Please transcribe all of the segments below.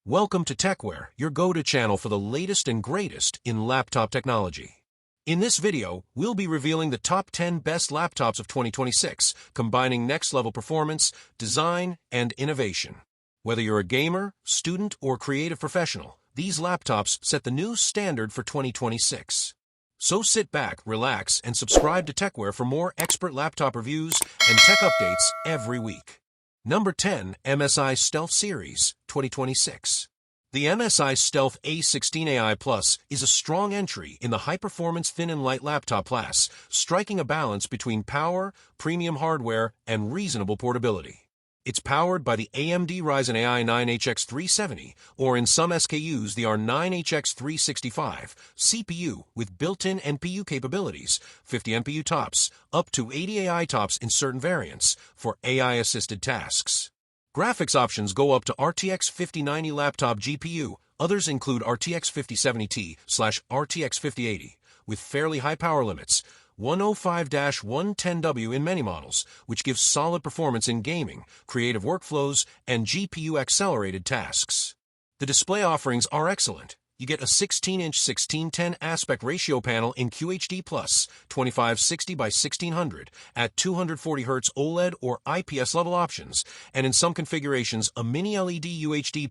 Welcome to Tecware, your go-to channel for the latest and greatest in laptop technology. In this video, we'll be revealing the top 10 best laptops of 2026, combining next-level performance, design, and innovation. Whether you're a gamer, student, or creative professional, these laptops set the new standard for 2026. So sit back, relax, and subscribe to Tecware for more expert laptop reviews and tech updates every week. Number 10, MSI Stealth Series, 2026. The MSI Stealth A16AI Plus is a strong entry in the high-performance thin and light laptop class, striking a balance between power, premium hardware, and reasonable portability. It's powered by the AMD Ryzen AI 9HX370, or in some SKUs the R9HX365 CPU with built-in NPU capabilities, 50 NPU tops, up to 80 AI tops in certain variants, for AI-assisted tasks. Graphics options go up to RTX 5090 laptop GPU, others include RTX 5070T/RTX 5080, with fairly high power limits, 105-110W in many models, which gives solid performance in gaming, creative workflows, and GPU-accelerated tasks. The display offerings are excellent. You get a 16-inch 16:10 aspect ratio panel in QHD+, 2560 by 1600 at 240Hz OLED or IPS level options, and in some configurations a mini LED UHD+,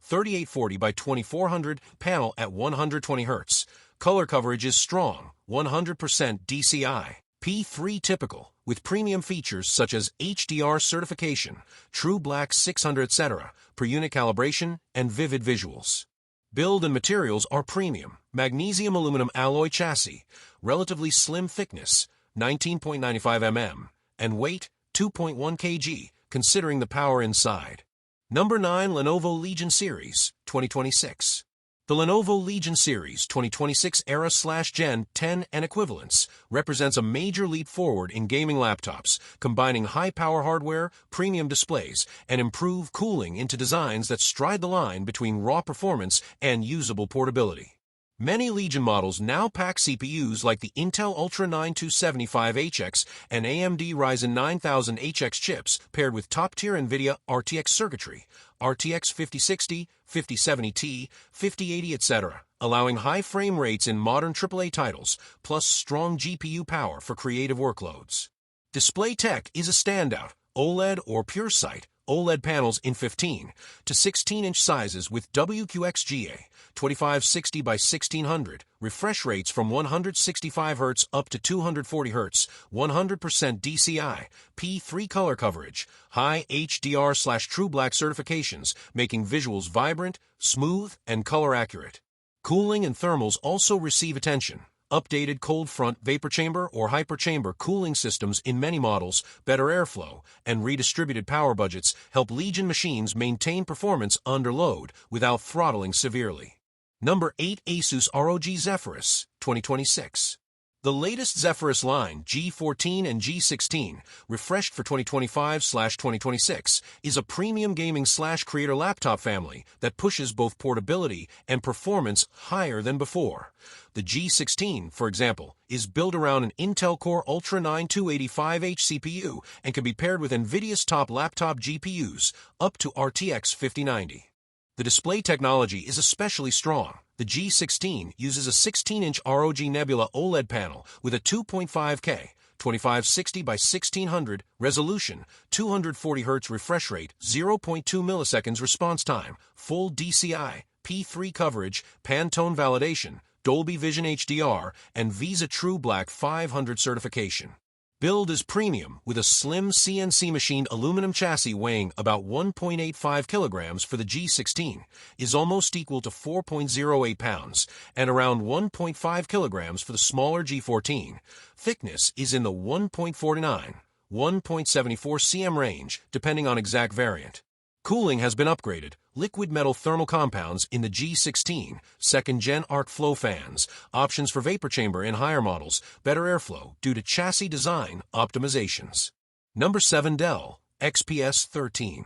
3840 by 2400 panel at 120Hz. Color coverage is strong, 100% DCI, P3 typical, with premium features such as HDR certification, True Black 600 etc., per unit calibration, and vivid visuals. Build and materials are premium, magnesium aluminum alloy chassis, relatively slim thickness, 19.95 mm, and weight, 2.1 kg, considering the power inside. Number 9, Lenovo Legion Series, 2026. The Lenovo Legion Series 2026 Era/Gen 10 and equivalents represents a major leap forward in gaming laptops, combining high-power hardware, premium displays, and improved cooling into designs that stride the line between raw performance and usable portability. Many Legion models now pack CPUs like the Intel Ultra 9275HX and AMD Ryzen 9000HX chips paired with top-tier NVIDIA RTX circuitry, RTX 5060, 5070T, 5080, etc., allowing high frame rates in modern AAA titles, plus strong GPU power for creative workloads. Display tech is a standout. OLED or pure sight OLED panels in 15 to 16-inch sizes with WQXGA, 2560 by 1600, refresh rates from 165Hz up to 240Hz, 100% DCI, P3 color coverage, high HDR/True Black certifications, making visuals vibrant, smooth, and color accurate. Cooling and thermals also receive attention. Updated cold front vapor chamber or hyperchamber cooling systems in many models, better airflow, and redistributed power budgets help Legion machines maintain performance under load without throttling severely. Number 8, ASUS ROG Zephyrus, 2026. The latest Zephyrus line, G14 and G16, refreshed for 2025/2026, is a premium gaming/creator laptop family that pushes both portability and performance higher than before. The G16, for example, is built around an Intel Core Ultra 9285H CPU and can be paired with NVIDIA's top laptop GPUs, up to RTX 5090. The display technology is especially strong. The G16 uses a 16-inch ROG Nebula OLED panel with a 2.5K, 2560 by 1600 resolution, 240Hz refresh rate, 0.2 milliseconds response time, full DCI, P3 coverage, Pantone validation, Dolby Vision HDR, and Visa True Black 500 certification. Build is premium, with a slim CNC-machined aluminum chassis weighing about 1.85 kilograms for the G16, is almost equal to 4.08 pounds, and around 1.5 kilograms for the smaller G14. Thickness is in the 1.49, 1.74 cm range, depending on exact variant. Cooling has been upgraded. Liquid metal thermal compounds in the G16, second-gen arc flow fans, options for vapor chamber in higher models, better airflow due to chassis design optimizations. Number 7, Dell XPS 13.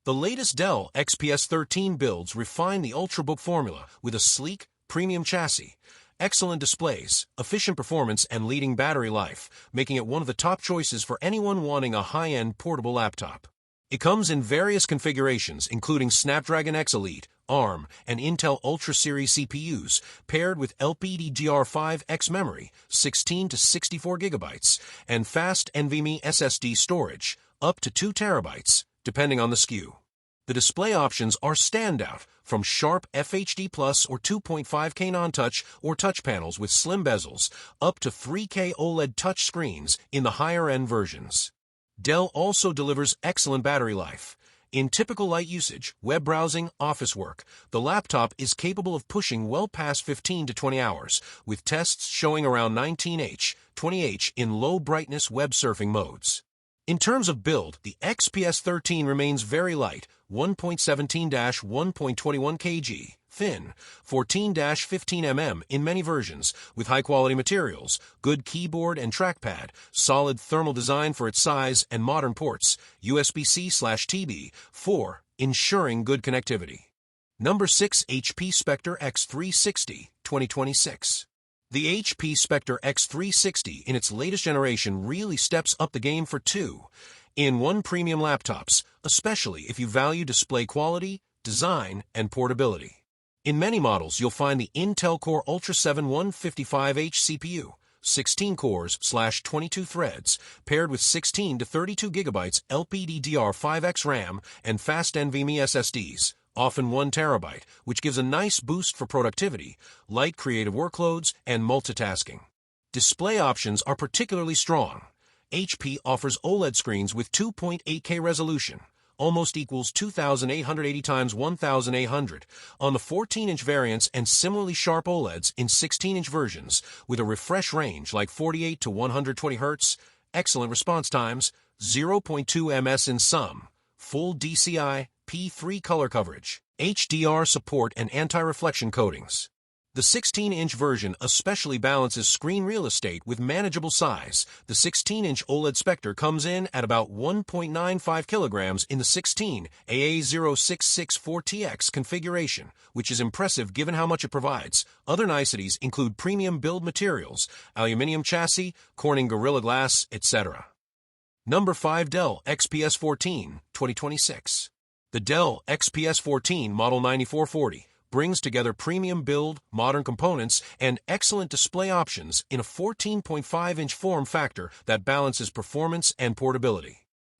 The latest Dell XPS 13 builds refine the Ultrabook formula with a sleek, premium chassis, excellent displays, efficient performance, and leading battery life, making it one of the top choices for anyone wanting a high-end portable laptop. It comes in various configurations, including Snapdragon X Elite, ARM and Intel Ultra Series CPUs, paired with LPDDR5X memory, 16 to 64 gigabytes, and fast NVMe SSD storage, up to 2 terabytes, depending on the SKU. The display options are standout, from sharp FHD Plus or 2.5K non-touch or touch panels with slim bezels, up to 3K OLED touch screens in the higher-end versions. Dell also delivers excellent battery life. In typical light usage, web browsing, office work, the laptop is capable of pushing well past 15 to 20 hours, with tests showing around 19H, 20H in low-brightness web surfing modes. In terms of build, the XPS 13 remains very light, 1.17-1.21 kg, thin, 14-15 mm in many versions, with high-quality materials, good keyboard and trackpad, solid thermal design for its size, and modern ports, USB-C/TB, 4, ensuring good connectivity. Number 6. HP Spectre X360, 2026. The HP Spectre X360 in its latest generation really steps up the game for 2-in-1 premium laptops, especially if you value display quality, design, and portability. In many models, you'll find the Intel Core Ultra 7 155H CPU, 16 cores/22 threads, paired with 16 to 32 gigabytes LPDDR5X RAM and fast NVMe SSDs, often 1 terabyte, which gives a nice boost for productivity, light creative workloads, and multitasking. Display options are particularly strong. HP offers OLED screens with 2.8K resolution, almost equals 2880 x 1800, on the 14-inch variants, and similarly sharp OLEDs in 16-inch versions, with a refresh range like 48 to 120 Hz, excellent response times, 0.2 ms in some, full DCI, P3 color coverage, HDR support, and anti-reflection coatings. The 16-inch version especially balances screen real estate with manageable size. The 16-inch OLED Spectre comes in at about 1.95 kilograms in the 16 AA0664TX configuration, which is impressive given how much it provides. Other niceties include premium build materials, aluminum chassis, Corning Gorilla Glass, etc. Number 5. Dell XPS 14, 2026. The Dell XPS 14 Model 9440 brings together premium build, modern components, and excellent display options in a 14.5-inch form factor that balances performance and portability.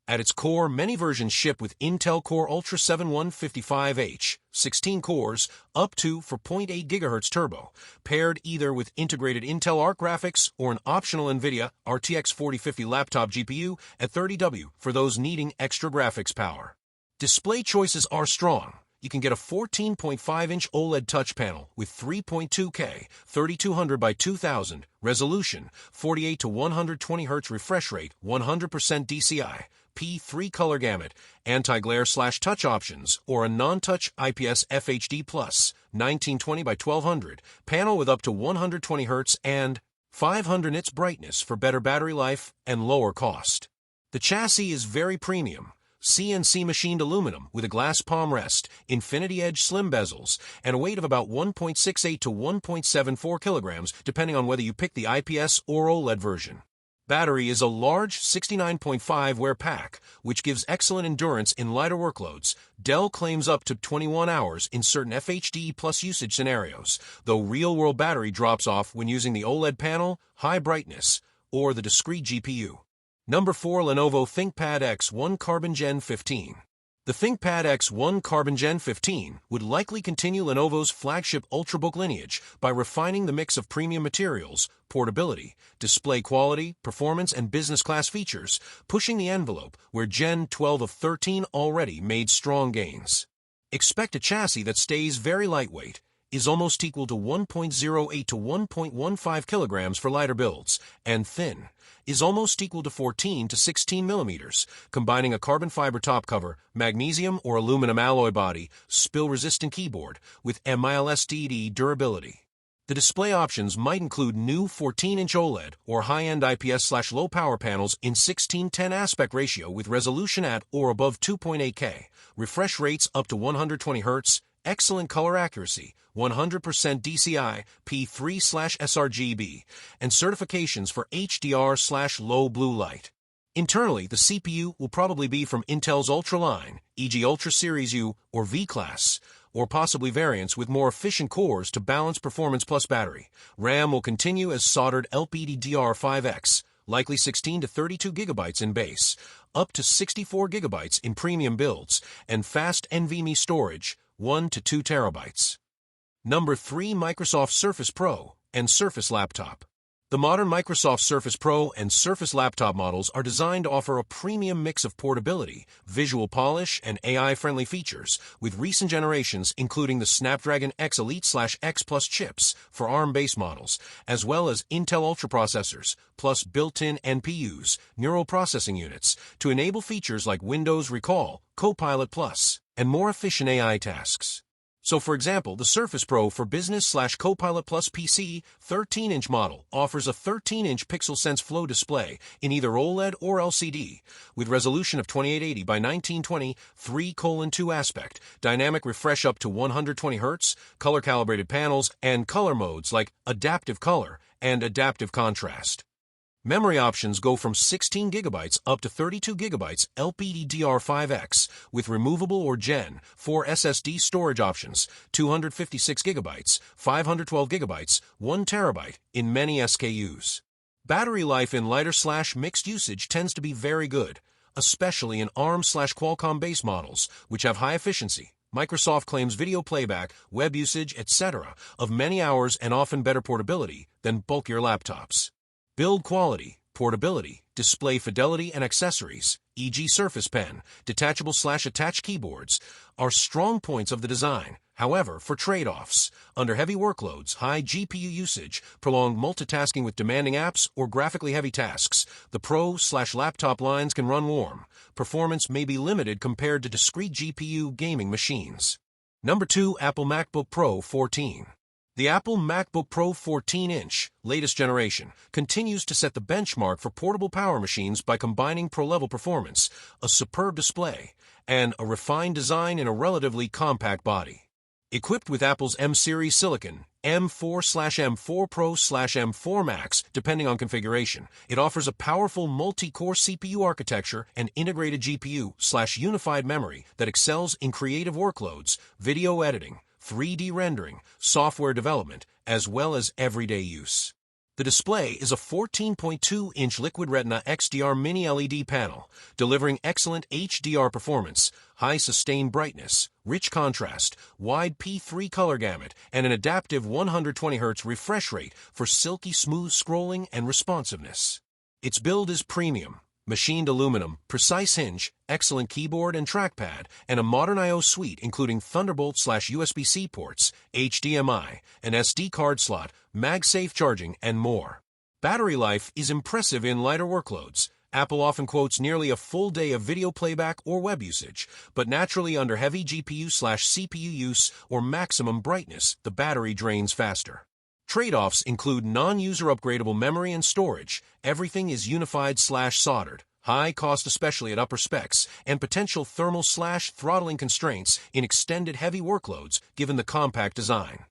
At its core, many versions ship with Intel Core Ultra 7 155H, 16 cores, up to 4.8 GHz turbo, paired either with integrated Intel Arc graphics or an optional NVIDIA RTX 4050 laptop GPU at 30W for those needing extra graphics power. Display choices are strong. You can get a 14.5-inch OLED touch panel with 3.2K, 3200 by 2000 resolution, 48 to 120 Hz refresh rate, 100% DCI, P3 color gamut, anti-glare/touch options, or a non-touch IPS FHD Plus, 1920 by 1200 panel with up to 120 Hz and 500 nits brightness for better battery life and lower cost. The chassis is very premium. CNC machined aluminum with a glass palm rest, infinity edge slim bezels, and a weight of about 1.68 to 1.74 kilograms, depending on whether you pick the IPS or OLED version. Battery is a large 69.5 wear pack, which gives excellent endurance in lighter workloads. Dell claims up to 21 hours in certain FHD plus usage scenarios, though real-world battery drops off when using the OLED panel, high brightness, or the discrete GPU. Number 4. Lenovo ThinkPad X1 Carbon Gen 15. The ThinkPad X1 Carbon Gen 15 would likely continue Lenovo's flagship Ultrabook lineage by refining the mix of premium materials, portability, display quality, performance, and business-class features, pushing the envelope where Gen 12 of 13 already made strong gains. Expect a chassis that stays very lightweight, is almost equal to 1.08 to 1.15 kilograms for lighter builds, and thin, is almost equal to 14 to 16 millimeters, combining a carbon fiber top cover, magnesium or aluminum alloy body, spill-resistant keyboard, with MILSDD durability. The display options might include new 14-inch OLED or high-end IPS/low power panels in 16:10 aspect ratio with resolution at or above 2.8K, refresh rates up to 120 Hz, excellent color accuracy, 100% DCI, P3/sRGB, and certifications for HDR/low blue light. Internally, the CPU will probably be from Intel's Ultra line, e.g. Ultra Series U or V-Class, or possibly variants with more efficient cores to balance performance plus battery. RAM will continue as soldered LPDDR5X, likely 16 to 32 gigabytes in base, up to 64 gigabytes in premium builds, and fast NVMe storage, 1 to 2 terabytes. Number 3. Microsoft Surface Pro and Surface Laptop. The modern Microsoft Surface Pro and Surface Laptop models are designed to offer a premium mix of portability, visual polish, and AI-friendly features, with recent generations including the Snapdragon X Elite/X Plus chips for ARM-based models, as well as Intel Ultra processors, plus built-in NPUs, neural processing units, to enable features like Windows Recall, Copilot Plus, and more efficient AI tasks. So, for example, the Surface Pro for Business/Copilot Plus PC 13-inch model offers a 13-inch Pixel Sense Flow display in either OLED or LCD, with resolution of 2880 by 1920 3:2 aspect, dynamic refresh up to 120 Hz, color-calibrated panels, and color modes like Adaptive Color and Adaptive Contrast. Memory options go from 16 gigabytes up to 32 gigabytes LPDDR5X with removable or Gen 4 SSD storage options, 256 gigabytes, 512 gigabytes, 1 terabyte in many SKUs. Battery life in lighter/mixed usage tends to be very good, especially in ARM/Qualcomm base models, which have high efficiency. Microsoft claims video playback, web usage, etc. of many hours and often better portability than bulkier laptops. Build quality, portability, display fidelity, and accessories, e.g. Surface Pen, detachable/attached keyboards, are strong points of the design. However, for trade-offs, under heavy workloads, high GPU usage, prolonged multitasking with demanding apps, or graphically heavy tasks, the Pro/laptop lines can run warm. Performance may be limited compared to discrete GPU gaming machines. Number 2. Apple MacBook Pro 14. The Apple MacBook Pro 14-inch, latest generation, continues to set the benchmark for portable power machines by combining pro-level performance, a superb display, and a refined design in a relatively compact body. Equipped with Apple's M-Series silicon, M4/M4 Pro/M4 Max, depending on configuration, it offers a powerful multi-core CPU architecture and integrated GPU/unified memory that excels in creative workloads, video editing, 3D rendering, software development, as well as everyday use. The display is a 14.2-inch Liquid Retina XDR mini LED panel, delivering excellent HDR performance, high sustained brightness, rich contrast, wide P3 color gamut, and an adaptive 120 Hz refresh rate for silky smooth scrolling and responsiveness. Its build is premium. Machined aluminum, precise hinge, excellent keyboard and trackpad, and a modern I/O suite including Thunderbolt/USB-C ports, HDMI, an SD card slot, MagSafe charging, and more. Battery life is impressive in lighter workloads. Apple often quotes nearly a full day of video playback or web usage, but naturally under heavy GPU/CPU use or maximum brightness, the battery drains faster. Trade-offs include non-user upgradable memory and storage, everything is unified/soldered, high cost especially at upper specs, and potential thermal/throttling constraints in extended heavy workloads given the compact design.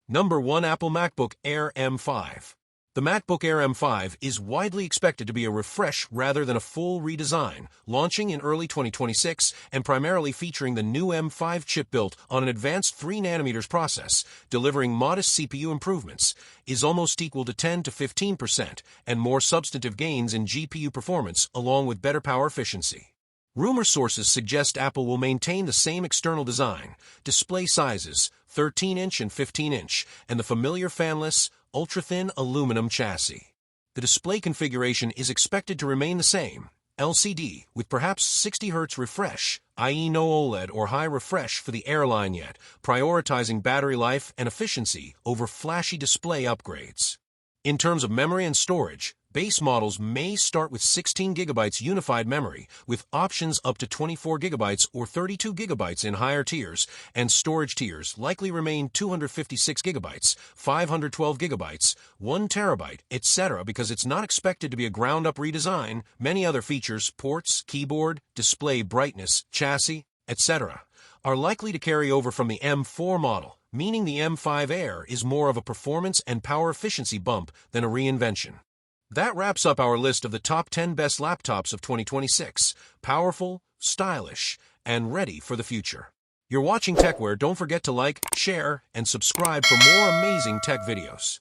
Number 1. Apple MacBook Air M5. The MacBook Air M5 is widely expected to be a refresh rather than a full redesign, launching in early 2026 and primarily featuring the new M5 chip built on an advanced 3nm process, delivering modest CPU improvements, is almost equal to 10 to 15%, and more substantive gains in GPU performance along with better power efficiency. Rumor sources suggest Apple will maintain the same external design, display sizes, 13-inch and 15-inch, and the familiar fanless, ultra-thin aluminum chassis. The display configuration is expected to remain the same, LCD, with perhaps 60 Hz refresh, i.e. no OLED or high refresh for the Air line yet, prioritizing battery life and efficiency over flashy display upgrades. In terms of memory and storage, base models may start with 16 gigabytes unified memory, with options up to 24 gigabytes or 32 gigabytes in higher tiers, and storage tiers likely remain 256 gigabytes, 512 gigabytes, 1 terabyte, etc. because it's not expected to be a ground-up redesign. Many other features, ports, keyboard, display brightness, chassis, etc., are likely to carry over from the M4 model, meaning the M5 Air is more of a performance and power efficiency bump than a reinvention. That wraps up our list of the top 10 best laptops of 2026, powerful, stylish, and ready for the future. You're watching Tecware. Don't forget to like, share, and subscribe for more amazing tech videos.